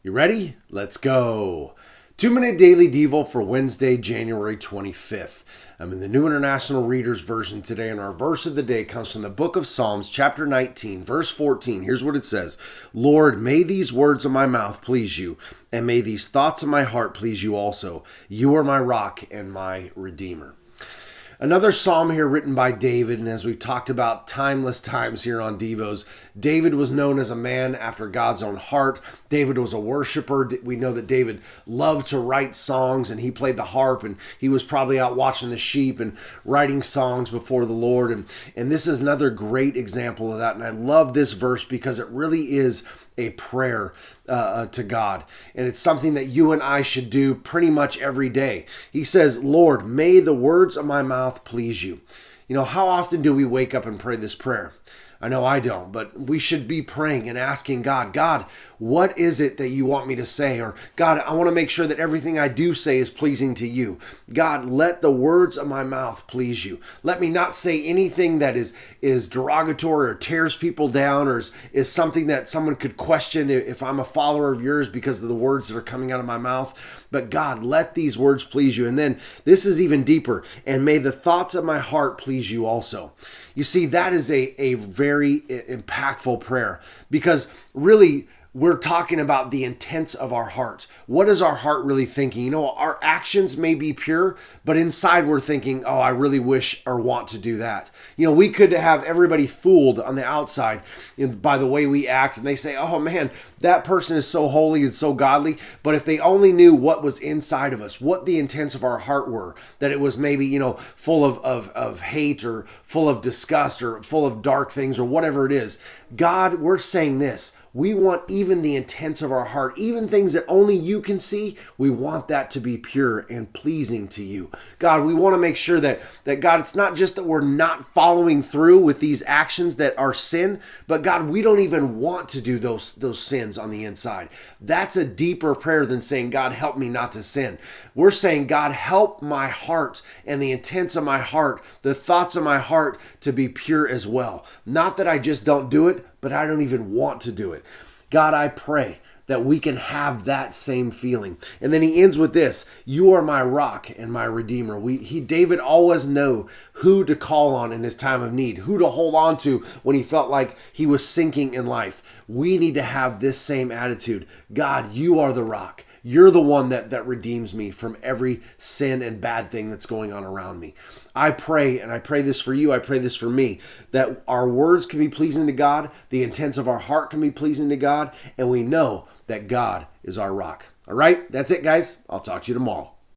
You ready? Let's go. 2-minute daily devo for Wednesday, January 25th. I'm in the New International Reader's Version today, and our verse of the day comes from the book of Psalms, chapter 19, verse 14. Here's what it says. Lord, may these words of my mouth please you, and may these thoughts of my heart please you also. You are my rock and my redeemer. Another psalm here written by David, and as we've talked about timeless times here on Devos, David was known as a man after God's own heart. David was a worshiper. We know that David loved to write songs, and he played the harp, and he was probably out watching the sheep and writing songs before the Lord. And this is another great example of that, and I love this verse because it really is a prayer to God. And it's something that you and I should do pretty much every day. He says, Lord, may the words of my mouth please you. You know, how often do we wake up and pray this prayer? I know I don't, but we should be praying and asking God, what is it that you want me to say? Or God, I want to make sure that everything I do say is pleasing to you. God, let the words of my mouth please you. Let me not say anything that is derogatory or tears people down or is something that someone could question if I'm a follower of yours because of the words that are coming out of my mouth. But God, let these words please you. And then this is even deeper. And may the thoughts of my heart please you also. You see, that is a very impactful prayer because really we're talking about the intents of our heart. What is our heart really thinking? You know, our actions may be pure, but inside we're thinking, oh, I really wish or want to do that. You know, we could have everybody fooled on the outside by the way we act, and they say, oh man, that person is so holy and so godly. But if they only knew what was inside of us, what the intents of our heart were, that it was maybe, you know, full of hate or full of disgust or full of dark things or whatever it is. God, we're saying this. We want even the intents of our heart, even things that only you can see, we want that to be pure and pleasing to you. God, we want to make sure that God, it's not just that we're not following through with these actions that are sin, but God, we don't even want to do those sins on the inside. That's a deeper prayer than saying, God, help me not to sin. We're saying, God, help my heart and the intents of my heart, the thoughts of my heart to be pure as well. Not that I just don't do it, but I don't even want to do it. God, I pray that we can have that same feeling. And then he ends with this, you are my rock and my redeemer. David always knew who to call on in his time of need, who to hold on to when he felt like he was sinking in life. We need to have this same attitude. God, you are the rock. You're the one that redeems me from every sin and bad thing that's going on around me. I pray, and I pray this for you, I pray this for me, that our words can be pleasing to God, the intents of our heart can be pleasing to God, and we know that God is our rock. All right, that's it, guys. I'll talk to you tomorrow.